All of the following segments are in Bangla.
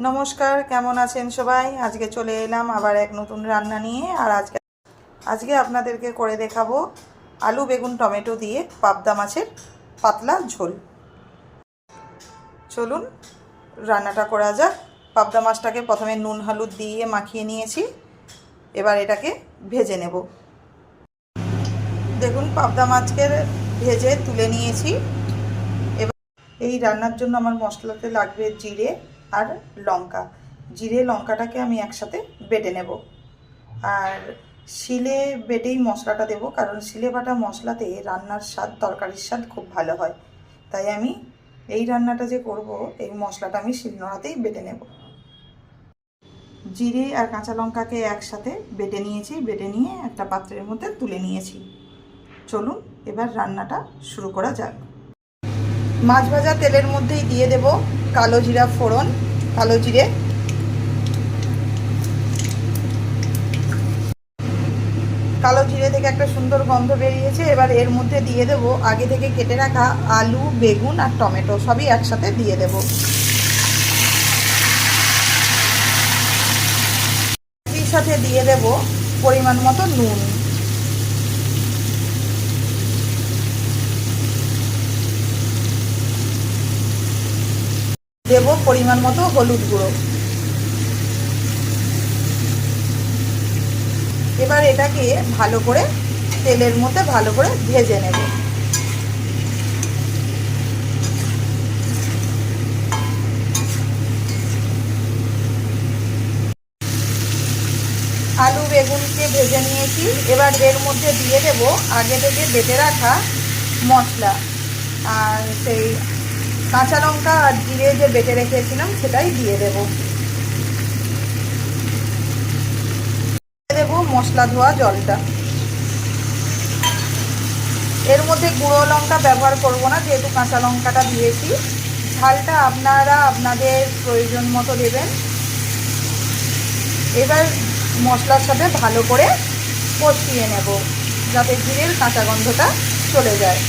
নমস্কার, কেমন আছেন সবাই? আজকে চলে এলাম আবার এক নতুন রান্না নিয়ে। আর আজকে আপনাদেরকে করে দেখাবো আলু বেগুন টমেটো দিয়ে পাবদা মাছের পাতলা ঝোল। চলুন রান্নাটা করা যাক। পাবদা মাছটাকে প্রথমে নুন হলুদ দিয়ে মাখিয়ে নিয়েছি, এবার এটাকে ভেজে নেব। দেখুন, পাবদা মাছকে ভেজে তুলে নিয়েছি। এবার এই রান্নার জন্য আমার মশলাতে লাগবে জিরে আর লঙ্কা। জিরে লঙ্কাটাকে আমি একসাথে বেটে নেব, আর শিলে বেটেই মশলাটা দেব, কারণ শিলে বাটা মশলাতে রান্নার স্বাদ, তরকারির স্বাদ খুব ভালো হয়। তাই আমি এই রান্নাটা যে করব, এই মশলাটা আমি শিলনোড়াতেই বেটে নেব। জিরে আর কাঁচা লঙ্কাকে একসাথে বেটে নিয়েছি, বেটে নিয়ে একটা পাত্রের মধ্যে তুলে নিয়েছি। চলুন এবার রান্নাটা শুরু করা যাক। মাছ ভাজা তেলের মধ্যেই দিয়ে দেব কালো জিরা ফোড়ন, কালো জিরে। কালো জিরে থেকে একটা সুন্দর গন্ধ বেরিয়েছে। এবার এর মধ্যে দিয়ে দেব আগে থেকে কেটে রাখা আলু বেগুন আর টমেটো, সবই একসাথে দিয়ে দেব। এর সাথে দিয়ে দেব পরিমাণ মতো নুন। দেব পরিমাণ মতো হলুদ গুঁড়ো। এবার এটাকে ভালো করে তেলের মধ্যে ভালো করে ভেজে নেব। আলু বেগুনকে ভেজে নিয়েছি, এবার এর মধ্যে দিয়ে দেব আগে থেকে বেটে রাখা মশলা, আর সেই কাঁচা লঙ্কা আর জিরে যে বেটে রেখেছিলাম সেটাই দিয়ে দেব। দেব মশলা ধোয়া জলটা। এর মধ্যে গুঁড়ো লঙ্কা ব্যবহার করব না, যেহেতু কাঁচা লঙ্কাটা দিয়েছি। ঝালটা আপনারা আপনাদের প্রয়োজন মতো দেবেন। এবার মশলার সাথে ভালো করে কষিয়ে নেব, যাতে জিরের কাঁচা গন্ধটা চলে যায়।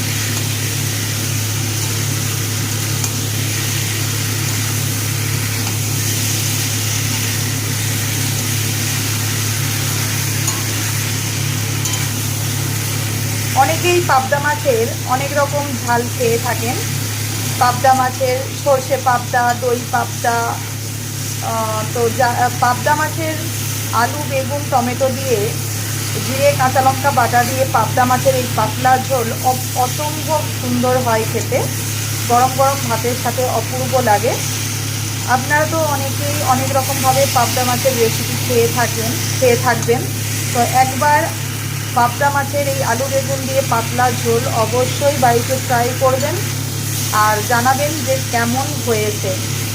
অনেকেই পাবদা মাছের অনেক রকম ঝাল খেয়ে থাকেন। পাবদা মাছের সর্ষে পাবদা, দই পাবদা। তো পাবদা মাছের আলু বেগুন টমেটো দিয়ে জিরে কাঁচা লঙ্কা বাটা দিয়ে পাবদা মাছের এই পাতলা ঝোল অসম্ভব সুন্দর হয় খেতে। গরম গরম ভাতের সাথে অপূর্ব লাগে। আপনারা তো অনেকেই অনেক রকমভাবে পাবদা মাছের রেসিপি খেয়ে থাকবেন। তো একবার পাবদা মাছের এই আলু বেগুন দিয়ে পাতলা ঝোল অবশ্যই বাড়িতে ট্রাই করবেন, আর জানাবেন যে কেমন হয়েছে।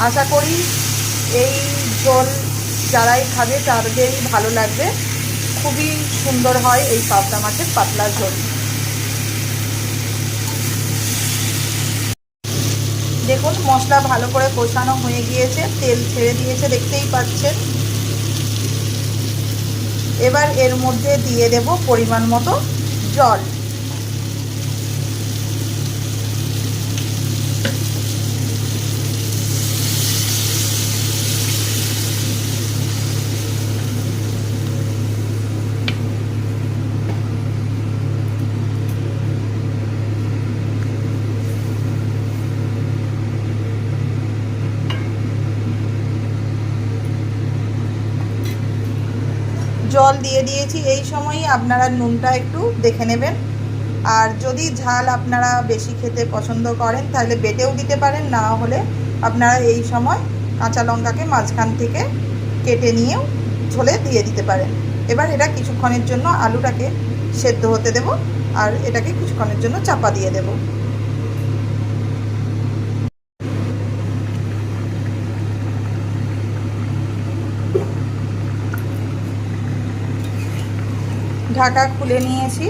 আশা করি এই ঝোল যারাই খাবে তাদেরই ভালো লাগবে। খুবই সুন্দর হয় এই পাবদা মাছের পাতলা ঝোল। দেখুন, মশলা ভালো করে কষানো হয়ে গিয়েছে, তেল ছেড়ে দিয়েছে, দেখতেই পাচ্ছেন। এবার এর মধ্যে দিয়ে দেব পরিমাণ মতো জল। জল দিয়ে দিয়েছি। এই সময়ই আপনারা নুনটা একটু দেখে নেবেন। আর যদি ঝাল আপনারা বেশি খেতে পছন্দ করেন তাহলে বেটেও দিতে পারেন, না হলে আপনারা এই সময় কাঁচা লঙ্কাকে মাঝখান থেকে কেটে নিয়েও ঝোলে দিয়ে দিতে পারেন। এবার এটা কিছুক্ষণের জন্য আলুটাকে সেদ্ধ হতে দেব, আর এটাকে কিছুক্ষণের জন্য চাপা দিয়ে দেব। ঢাকা খুলে নিয়েছি,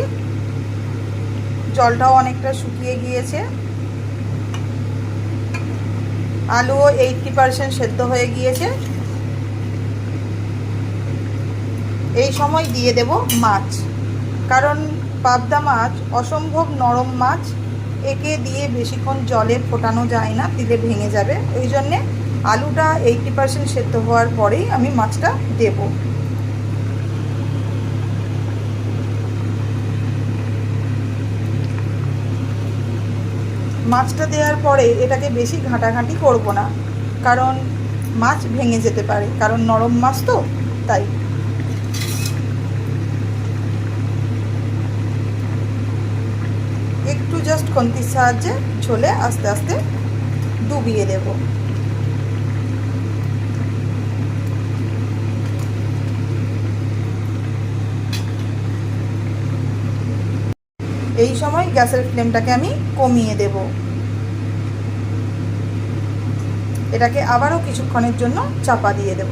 জলটাও অনেকটা শুকিয়ে গিয়েছে। আলুও 80% সেদ্ধ হয়ে গিয়েছে। এই সময় দিয়ে দেব মাছ, কারণ পাবদা মাছ অসম্ভব নরম মাছ। একে দিয়ে বেশিক্ষণ জলে ফোটানো যায় না, দিলে ভেঙে যাবে। ওই জন্যে আলুটা 80% সেদ্ধ হওয়ার পরেই আমি মাছটা দেব। মাছটা দেওয়ার পরে এটাকে বেশি ঘাঁটাঘাঁটি করব না, কারণ মাছ ভেঙে যেতে পারে, কারণ নরম মাছ তো, তাই। একটু জাস্ট খুন্তির সাহায্যে ঝোলে আস্তে আস্তে ডুবিয়ে দেব। এই সময় গ্যাসের ফ্লেমটাকে আমি কমিয়ে দেব। এটাকে আবারও কিছুক্ষণের জন্য চাপা দিয়ে দেব।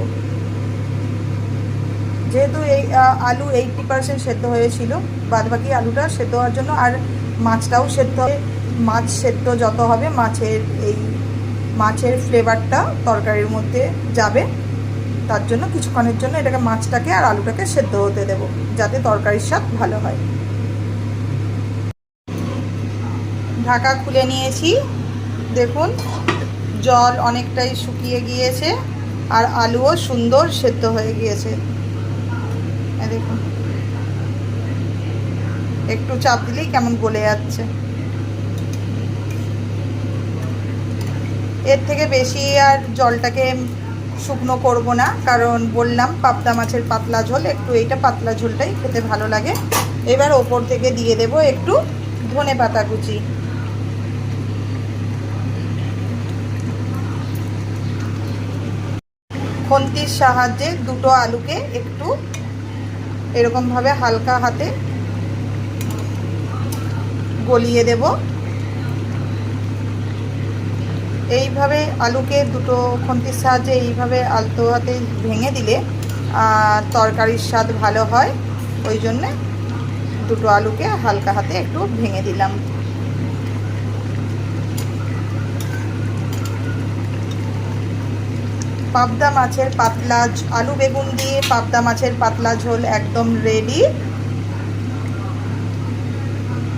যেহেতু এই আলু 80% সেদ্ধ হয়েছিল, বাদবাকি আলুটা সেদ্ধ হওয়ার জন্য আর মাছটাও সেদ্ধ হবে। মাছ সেদ্ধ যত হবে মাছের ফ্লেভারটা তরকারির মধ্যে যাবে, তার জন্য কিছুক্ষণের জন্য এটাকে মাছটাকে আর আলুটাকে সেদ্ধ হতে দেব, যাতে তরকারির স্বাদ ভালো হয়। ঢাকা খুলে নিয়েছি, দেখুন জল অনেকটাই শুকিয়ে গিয়েছে আর আলুও সুন্দর সেদ্ধ হয়ে গিয়েছে। দেখুন একটু চাপ দিলেই কেমন গলে যাচ্ছে। এর থেকে বেশি আর জলটাকে শুকনো করব না, কারণ বললাম পাবদা মাছের পাতলা ঝোল, একটু এইটা পাতলা ঝোলটাই খেতে ভালো লাগে। এবার ওপর থেকে দিয়ে দেব একটু ধনেপাতা কুচি। খুন্তির সাহায্যে দুটো আলুকে একটু এরকমভাবে হালকা হাতে গলিয়ে দেব। এইভাবে আলুকে দুটো খুন্তির সাহায্যে এইভাবে আলতো হাতে ভেঙে দিলে তরকারির স্বাদ ভালো হয়, ওই জন্যে দুটো আলুকে হালকা হাতে একটু ভেঙে দিলাম। পাবদা মাছের পাতলা আলু বেগুন দিয়ে পাবদা মাছের পাতলা ঝোল একদম রেডি।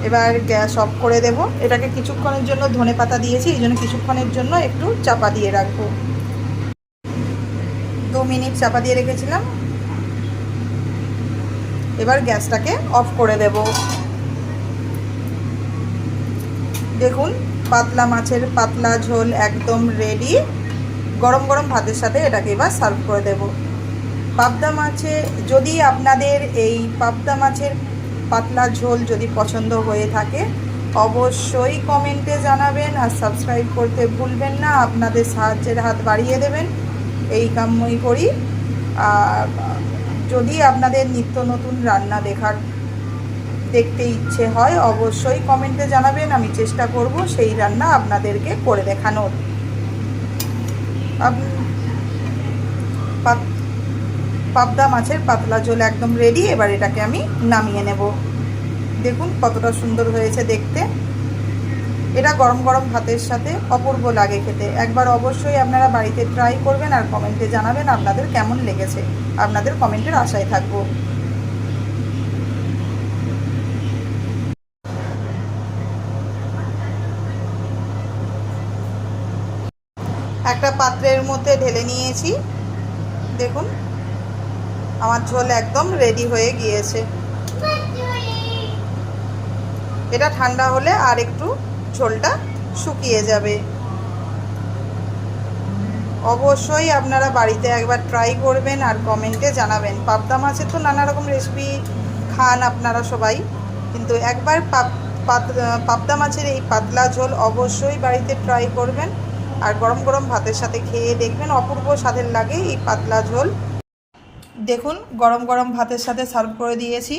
এবার গ্যাস অফ করে দেব। এটাকে কিছুক্ষণের জন্য ধনেপাতা দিয়েছি, এই জন্য কিছুক্ষণের জন্য একটু চাপা দিয়ে রাখবো। 2 মিনিট চাপা দিয়ে রেখেছিলাম। এবার গ্যাসটাকে অফ করে দেব। দেখুন পাতলা মাছের পাতলা ঝোল একদম রেডি। গরম গরম ভাতের সাথে এটাকে এবার সার্ভ করে দেব। পাবদা মাছে যদি আপনাদের এই পাবদা মাছের পাতলা ঝোল যদি পছন্দ হয়ে থাকে, অবশ্যই কমেন্টে জানাবেন আর সাবস্ক্রাইব করতে ভুলবেন না। আপনাদের সাহায্যের হাত বাড়িয়ে দেবেন, এই কামই করি। আর যদি আপনাদের নিত্য নতুন রান্না দেখতে ইচ্ছে হয়, অবশ্যই কমেন্টে জানাবেন। আমি চেষ্টা করব সেই রান্না আপনাদেরকে করে দেখানোর। পাবদা মাছের পাতলা ঝোল একদম রেডি। এবার এটাকে আমি নামিয়ে নেব। দেখুন কতটা সুন্দর হয়েছে দেখতে। এটা গরম গরম ভাতের সাথে অপূর্ব লাগে খেতে। একবার অবশ্যই আপনারা বাড়িতে ট্রাই করবেন আর কমেন্টে জানাবেন আপনাদের কেমন লেগেছে। আপনাদের কমেন্টের আশায় থাকব। একটা পাত্রের মধ্যে ঢেলে নিয়েছি। দেখুন আমার ঝোল একদম রেডি হয়ে গিয়েছে। এটা ঠান্ডা হলে আর একটু ঝোলটা শুকিয়ে যাবে। অবশ্যই আপনারা বাড়িতে একবার ট্রাই করবেন আর কমেন্টে জানাবেন। পাবদা মাছের তো নানা রকম রেসিপি খান আপনারা সবাই, কিন্তু একবার পাবদা মাছের এই পাতলা ঝোল অবশ্যই বাড়িতে ট্রাই করবেন আর গরম গরম ভাতের সাথে খেয়ে দেখবেন অপূর্ব স্বাদের লাগে এই পাতলা ঝোল। দেখুন গরম গরম ভাতের সাথে সার্ভ করে দিয়েছি।